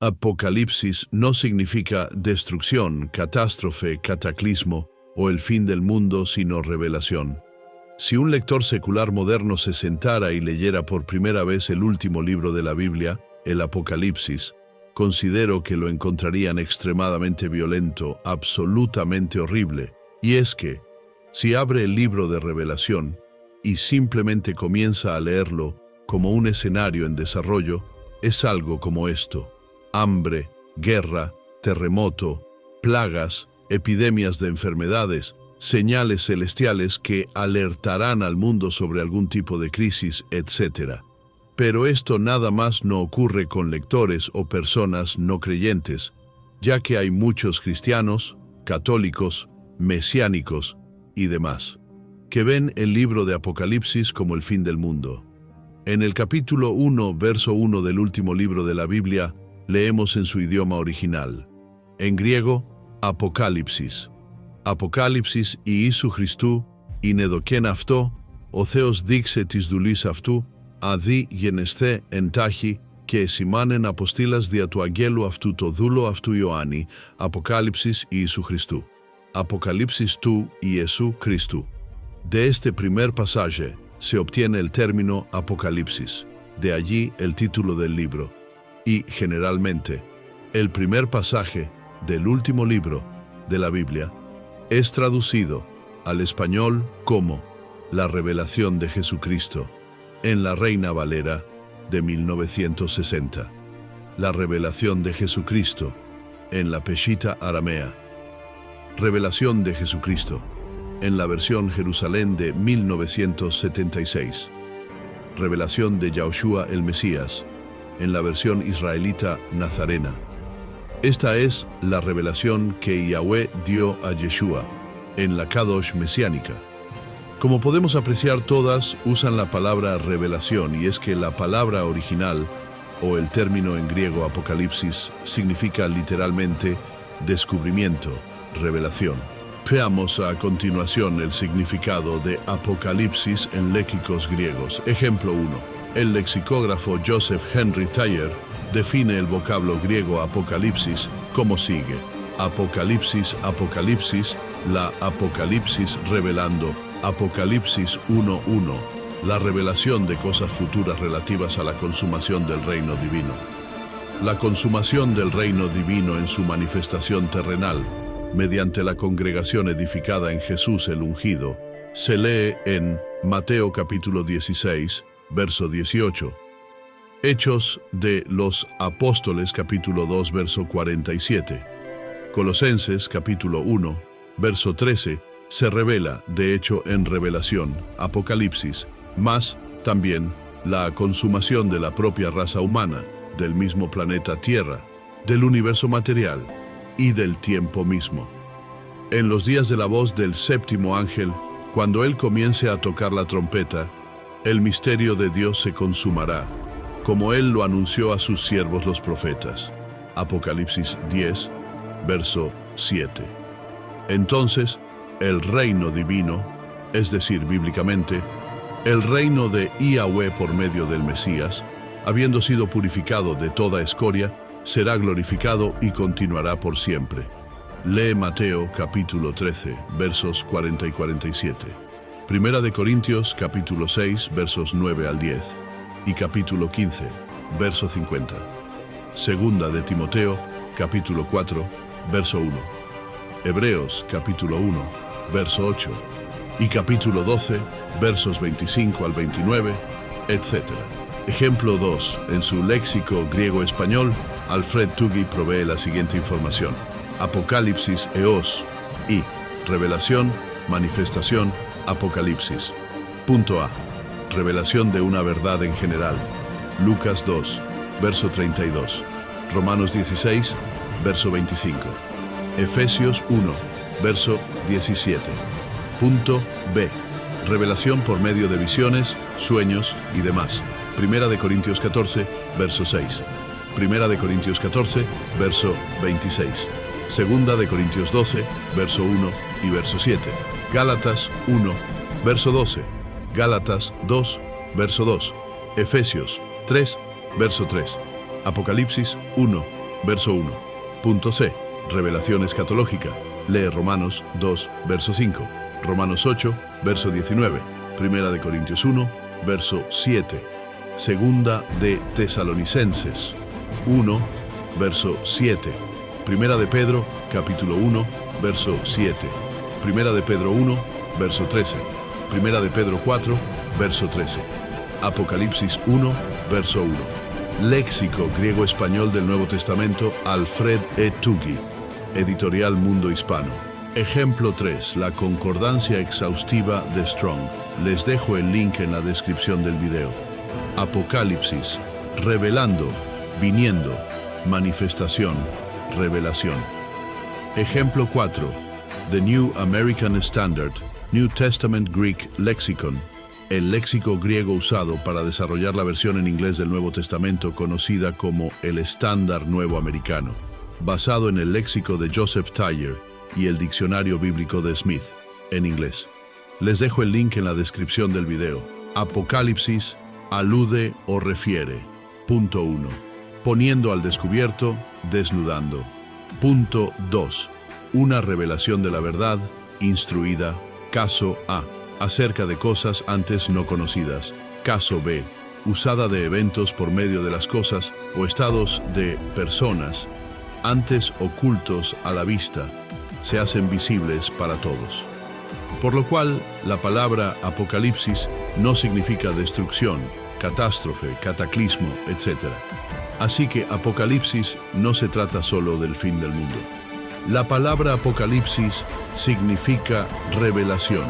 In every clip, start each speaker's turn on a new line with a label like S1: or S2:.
S1: Apocalipsis no significa destrucción, catástrofe, cataclismo o el fin del mundo, sino revelación. Si un lector secular moderno se sentara y leyera por primera vez el último libro de la Biblia, el Apocalipsis, considero que lo encontrarían extremadamente violento, absolutamente horrible. Y es que, si abre el libro de Revelación y simplemente comienza a leerlo como un escenario en desarrollo, es algo como esto: hambre, guerra, terremoto, plagas, epidemias de enfermedades, señales celestiales que alertarán al mundo sobre algún tipo de crisis, etc. Pero esto nada más no ocurre con lectores o personas no creyentes, ya que hay muchos cristianos, católicos, mesiánicos y demás, que ven el libro de Apocalipsis como el fin del mundo. En el capítulo 1, verso 1 del último libro de la Biblia, leemos en su idioma original. En griego, Apocalipsis. Apocalipsis Ιησού Χριστού είναι δοκέν αυτό, ο Θεός δείξε της δουλής αυτού, αδί γενεσθέ εντάχει και εσημάνεν αποστήλας δια του αγγέλου αυτού το δούλο αυτού Ιωάννη, Apocalipsis Ιησού Χριστού. Apocalipsis του Ιησού Χριστού. De este primer pasaje se obtiene el término Apocalipsis, de allí el título del libro, y generalmente, el primer pasaje del último libro de la Biblia es traducido al español como La revelación de Jesucristo en la Reina Valera de 1960, La revelación de Jesucristo en la Peshitta aramea, Revelación de Jesucristo en la versión Jerusalén de 1976, Revelación de Yahushua el Mesías en la versión israelita nazarena. Esta es la revelación que Yahweh dio a Yeshua en la Kadosh mesiánica. Como podemos apreciar, todas usan la palabra revelación, y es que la palabra original o el término en griego Apocalipsis significa literalmente descubrimiento, revelación. Veamos a continuación el significado de Apocalipsis en léxicos griegos. Ejemplo 1. El lexicógrafo Joseph Henry Thayer define el vocablo griego Apocalipsis como sigue: Apocalipsis, Apocalipsis, la Apocalipsis revelando, Apocalipsis 1:1, la revelación de cosas futuras relativas a la consumación del reino divino. La consumación del reino divino en su manifestación terrenal, mediante la congregación edificada en Jesús el ungido, se lee en Mateo capítulo 16, verso 18. Hechos de los Apóstoles capítulo 2, verso 47. Colosenses capítulo 1, verso 13, se revela, de hecho en revelación, Apocalipsis, más también la consumación de la propia raza humana, del mismo planeta Tierra, del universo material y del tiempo mismo. En los días de la voz del séptimo ángel, cuando él comience a tocar la trompeta, el misterio de Dios se consumará, como él lo anunció a sus siervos los profetas. Apocalipsis 10, verso 7. Entonces, el reino divino, es decir, bíblicamente, el reino de Yahweh por medio del Mesías, habiendo sido purificado de toda escoria, será glorificado y continuará por siempre. Lee Mateo capítulo 13, versos 40 y 47. Primera de Corintios capítulo 6, versos 9 al 10. Y capítulo 15, verso 50. Segunda de Timoteo, capítulo 4, verso 1. Hebreos, capítulo 1, verso 8. Y capítulo 12, versos 25 al 29, etc. Ejemplo 2. En su léxico griego-español, Alfred Tuggy provee la siguiente información. Apocalipsis, eos, y revelación, manifestación, Apocalipsis. Punto A. Revelación de una verdad en general. Lucas 2, verso 32. Romanos 16, verso 25. Efesios 1, verso 17. Punto B. Revelación por medio de visiones, sueños y demás. Primera de Corintios 14, verso 6. Primera de Corintios 14, verso 26. Segunda de Corintios 12, verso 1 y verso 7. Gálatas 1, verso 12. Gálatas 2, verso 2. Efesios 3, verso 3. Apocalipsis 1, verso 1. Punto C. Revelación escatológica. Lee Romanos 2, verso 5. Romanos 8, verso 19. Primera de Corintios 1, verso 7. Segunda de Tesalonicenses 1, verso 7. Primera de Pedro, capítulo 1, verso 7. Primera de Pedro 1, verso 13. Primera de Pedro 4, verso 13. Apocalipsis 1, verso 1. Léxico griego-español del Nuevo Testamento, Alfred E. Tuggy. Editorial Mundo Hispano. Ejemplo 3, la concordancia exhaustiva de Strong. Les dejo el link en la descripción del video. Apocalipsis, revelando, viniendo, manifestación, revelación. Ejemplo 4, The New American Standard, New Testament Greek Lexicon, el léxico griego usado para desarrollar la versión en inglés del Nuevo Testamento conocida como el Estándar Nuevo Americano, basado en el léxico de Joseph Thayer y el diccionario bíblico de Smith, en inglés. Les dejo el link en la descripción del video. Apocalipsis alude o refiere. Punto 1. Poniendo al descubierto, desnudando. Punto 2. Una revelación de la verdad, instruida. Caso A. Acerca de cosas antes no conocidas. Caso B. Usada de eventos por medio de las cosas o estados de personas, antes ocultos a la vista, se hacen visibles para todos. Por lo cual, la palabra apocalipsis no significa destrucción, catástrofe, cataclismo, etc. Así que apocalipsis no se trata solo del fin del mundo. La palabra apocalipsis significa revelación,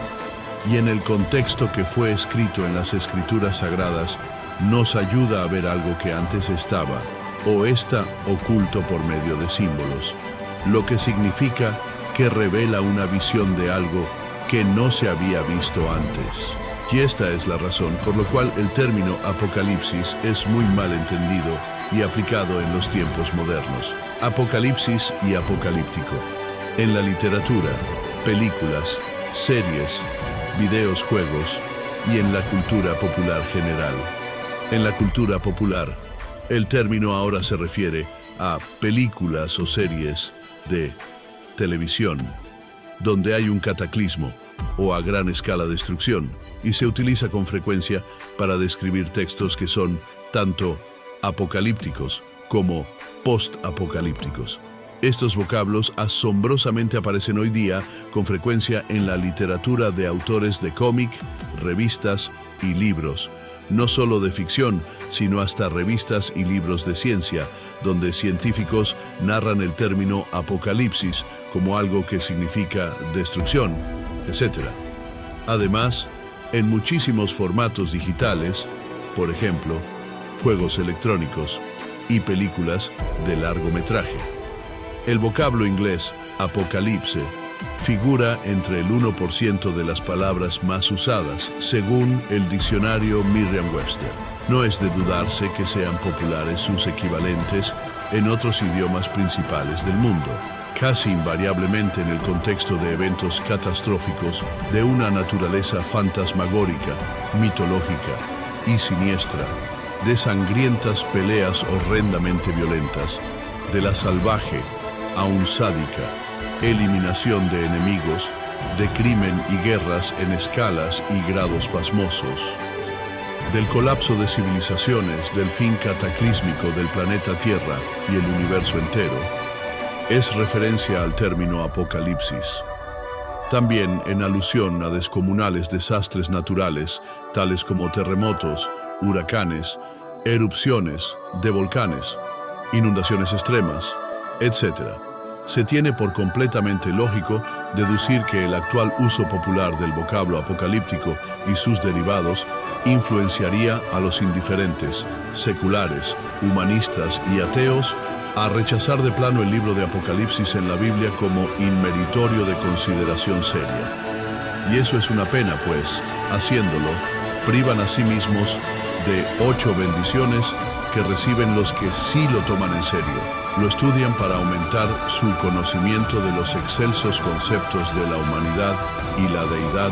S1: y en el contexto que fue escrito en las Escrituras Sagradas, nos ayuda a ver algo que antes estaba o está oculto por medio de símbolos, lo que significa que revela una visión de algo que no se había visto antes. Y esta es la razón por la cual el término apocalipsis es muy mal entendido y aplicado en los tiempos modernos. Apocalipsis y apocalíptico. En la literatura, películas, series, videos, juegos y en la cultura popular general. En la cultura popular, el término ahora se refiere a películas o series de televisión, donde hay un cataclismo o a gran escala de destrucción, y se utiliza con frecuencia para describir textos que son tanto apocalípticos como post-apocalípticos. Estos vocablos asombrosamente aparecen hoy día con frecuencia en la literatura de autores de cómic, revistas y libros, no solo de ficción, sino hasta revistas y libros de ciencia, donde científicos narran el término apocalipsis como algo que significa destrucción, etc. Además, en muchísimos formatos digitales, por ejemplo, juegos electrónicos y películas de largometraje. El vocablo inglés apocalipse figura entre el 1% de las palabras más usadas, según el diccionario Merriam-Webster. No es de dudarse que sean populares sus equivalentes en otros idiomas principales del mundo, casi invariablemente en el contexto de eventos catastróficos de una naturaleza fantasmagórica, mitológica y siniestra, de sangrientas peleas horrendamente violentas, de la salvaje aún sádica, eliminación de enemigos, de crimen y guerras en escalas y grados pasmosos, del colapso de civilizaciones, del fin cataclísmico del planeta Tierra y el universo entero, es referencia al término apocalipsis. También en alusión a descomunales desastres naturales, tales como terremotos, huracanes, erupciones de volcanes, inundaciones extremas, etc. Se tiene por completamente lógico deducir que el actual uso popular del vocablo apocalíptico y sus derivados influenciaría a los indiferentes, seculares, humanistas y ateos a rechazar de plano el libro de Apocalipsis en la Biblia como inmeritorio de consideración seria. Y eso es una pena, pues, haciéndolo, privan a sí mismos de 8 bendiciones que reciben los que sí lo toman en serio. Lo estudian para aumentar su conocimiento de los excelsos conceptos de la humanidad y la deidad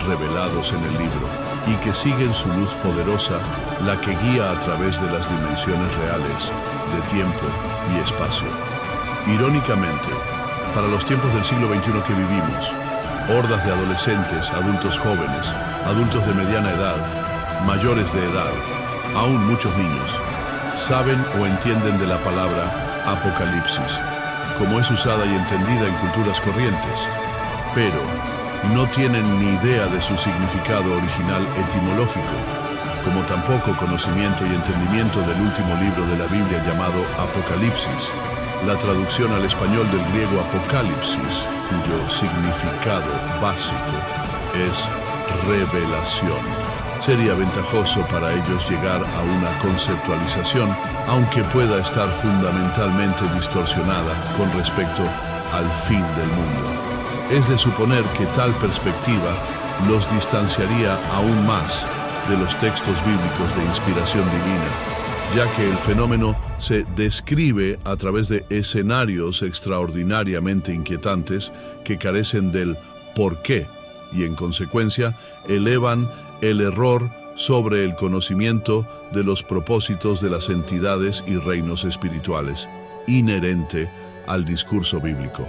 S1: revelados en el libro. y que siguen su luz poderosa, la que guía a través de las dimensiones reales, de tiempo y espacio. Irónicamente, para los tiempos del siglo XXI que vivimos, hordas de adolescentes, adultos jóvenes, adultos de mediana edad, mayores de edad, aún muchos niños, saben o entienden de la palabra apocalipsis, como es usada y entendida en culturas corrientes, pero no tienen ni idea de su significado original etimológico, como tampoco conocimiento y entendimiento del último libro de la Biblia llamado Apocalipsis, la traducción al español del griego apocalipsis, cuyo significado básico es revelación. Sería ventajoso para ellos llegar a una conceptualización, aunque pueda estar fundamentalmente distorsionada con respecto al fin del mundo. Es de suponer que tal perspectiva los distanciaría aún más de los textos bíblicos de inspiración divina, ya que el fenómeno se describe a través de escenarios extraordinariamente inquietantes que carecen del por qué y en consecuencia elevan el error sobre el conocimiento de los propósitos de las entidades y reinos espirituales, inherente al discurso bíblico.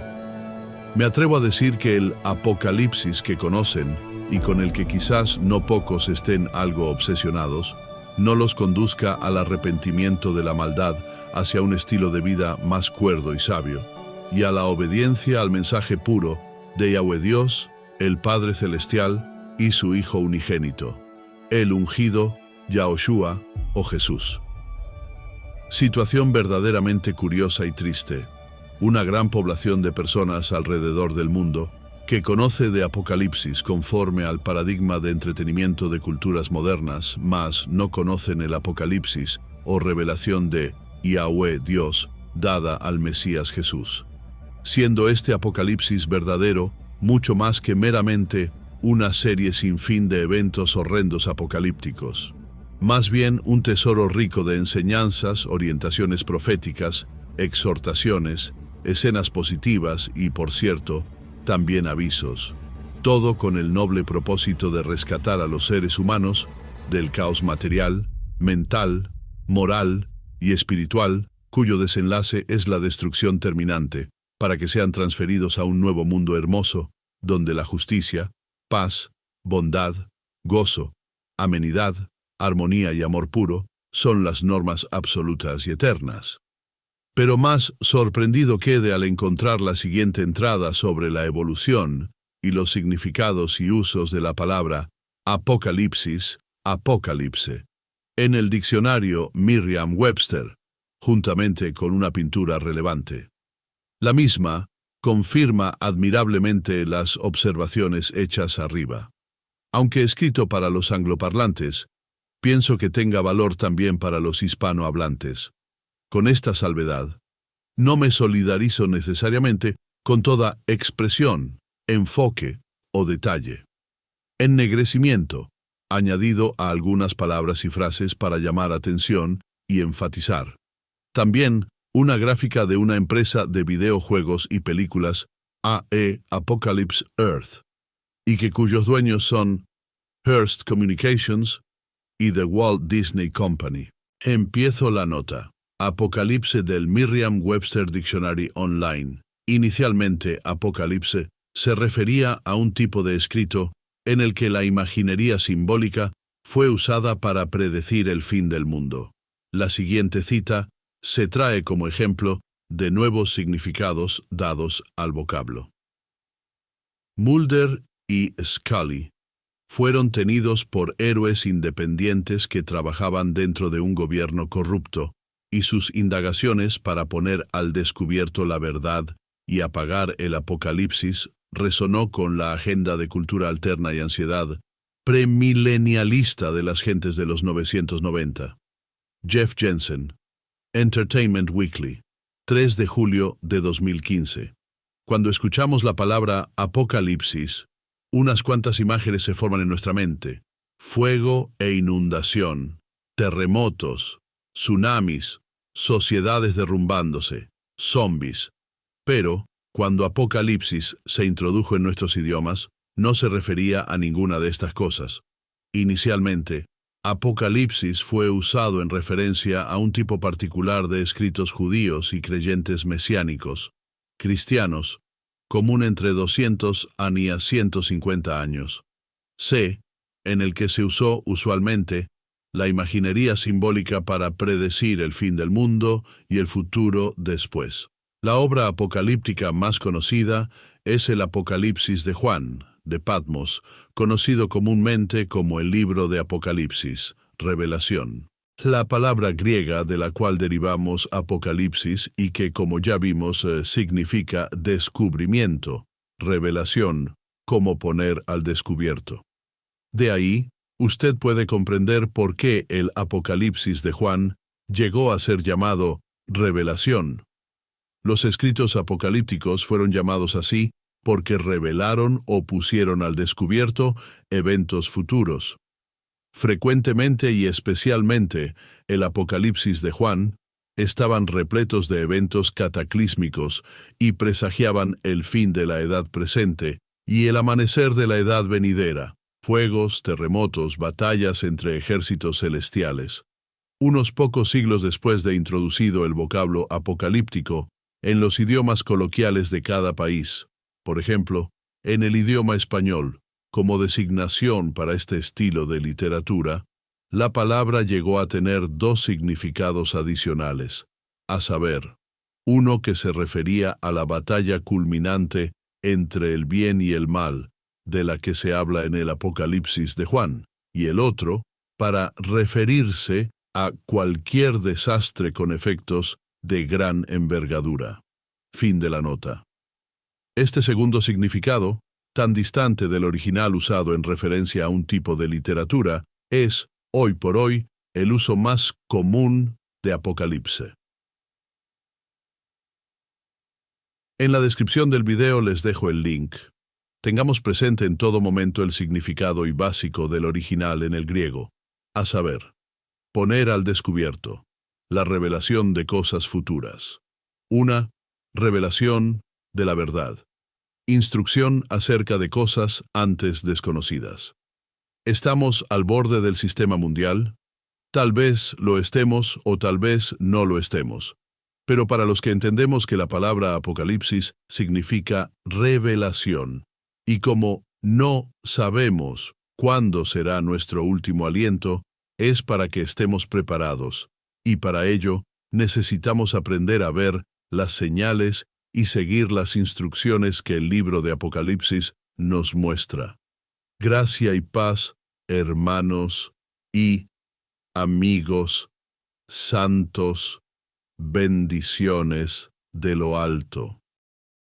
S1: Me atrevo a decir que el apocalipsis que conocen y con el que quizás no pocos estén algo obsesionados, no los conduzca al arrepentimiento de la maldad hacia un estilo de vida más cuerdo y sabio, y a la obediencia al mensaje puro de Yahweh Dios, el Padre Celestial y su Hijo unigénito, el ungido, Yahoshua o Jesús. Situación verdaderamente curiosa y triste. Una gran población de personas alrededor del mundo que conoce de Apocalipsis conforme al paradigma de entretenimiento de culturas modernas, mas no conocen el Apocalipsis o revelación de Yahweh Dios dada al Mesías Jesús. Siendo este Apocalipsis verdadero, mucho más que meramente una serie sin fin de eventos horrendos apocalípticos. Más bien un tesoro rico de enseñanzas, orientaciones proféticas, exhortaciones, escenas positivas y, por cierto, también avisos, todo con el noble propósito de rescatar a los seres humanos del caos material, mental, moral y espiritual, cuyo desenlace es la destrucción terminante, para que sean transferidos a un nuevo mundo hermoso, donde la justicia, paz, bondad, gozo, amenidad, armonía y amor puro son las normas absolutas y eternas. Pero más sorprendido quede al encontrar la siguiente entrada sobre la evolución y los significados y usos de la palabra apocalipsis, apocalipse, en el diccionario Merriam-Webster, juntamente con una pintura relevante. La misma confirma admirablemente las observaciones hechas arriba. Aunque escrito para los angloparlantes, pienso que tenga valor también para los hispanohablantes. Con esta salvedad, no me solidarizo necesariamente con toda expresión, enfoque o detalle. Ennegrecimiento, añadido a algunas palabras y frases para llamar atención y enfatizar. También una gráfica de una empresa de videojuegos y películas, AE Apocalypse Earth, y que cuyos dueños son Hearst Communications y The Walt Disney Company. Empiezo la nota. Apocalipse del Merriam-Webster Dictionary Online. Inicialmente, apocalipse se refería a un tipo de escrito en el que la imaginería simbólica fue usada para predecir el fin del mundo. La siguiente cita se trae como ejemplo de nuevos significados dados al vocablo. Mulder y Scully fueron tenidos por héroes independientes que trabajaban dentro de un gobierno corrupto, y sus indagaciones para poner al descubierto la verdad y apagar el apocalipsis resonó con la agenda de cultura alterna y ansiedad premilenialista de las gentes de los 990. Jeff Jensen, Entertainment Weekly, 3 de julio de 2015. Cuando escuchamos la palabra apocalipsis, unas cuantas imágenes se forman en nuestra mente: fuego e inundación, terremotos, tsunamis, sociedades derrumbándose, zombies. Pero, cuando Apocalipsis se introdujo en nuestros idiomas, no se refería a ninguna de estas cosas. Inicialmente, Apocalipsis fue usado en referencia a un tipo particular de escritos judíos y creyentes mesiánicos, cristianos, común entre 200 a 150 años. C, en el que se usó usualmente la imaginería simbólica para predecir el fin del mundo y el futuro después. La obra apocalíptica más conocida es el Apocalipsis de Juan, de Patmos, conocido comúnmente como el libro de Apocalipsis, Revelación. La palabra griega de la cual derivamos Apocalipsis y que, como ya vimos, significa descubrimiento, revelación, como poner al descubierto. De ahí, usted puede comprender por qué el Apocalipsis de Juan llegó a ser llamado Revelación. Los escritos apocalípticos fueron llamados así porque revelaron o pusieron al descubierto eventos futuros. Frecuentemente y especialmente el Apocalipsis de Juan estaban repletos de eventos cataclísmicos y presagiaban el fin de la edad presente y el amanecer de la edad venidera, fuegos, terremotos, batallas entre ejércitos celestiales. Unos pocos siglos después de introducido el vocablo apocalíptico en los idiomas coloquiales de cada país, por ejemplo, en el idioma español, como designación para este estilo de literatura, la palabra llegó a tener dos significados adicionales, a saber, uno que se refería a la batalla culminante entre el bien y el mal, de la que se habla en el Apocalipsis de Juan, y el otro, para referirse a cualquier desastre con efectos de gran envergadura. Fin de la nota. Este segundo significado, tan distante del original usado en referencia a un tipo de literatura, es, hoy por hoy, el uso más común de Apocalipse. En la descripción del video les dejo el link. Tengamos presente en todo momento el significado y básico del original en el griego, a saber, poner al descubierto, la revelación de cosas futuras. Una, revelación de la verdad. Instrucción acerca de cosas antes desconocidas. ¿Estamos al borde del sistema mundial? Tal vez lo estemos o tal vez no lo estemos. Pero para los que entendemos que la palabra Apocalipsis significa revelación, y como no sabemos cuándo será nuestro último aliento, es para que estemos preparados, y para ello necesitamos aprender a ver las señales y seguir las instrucciones que el libro de Apocalipsis nos muestra. Gracia y paz, hermanos y amigos santos, bendiciones de lo alto.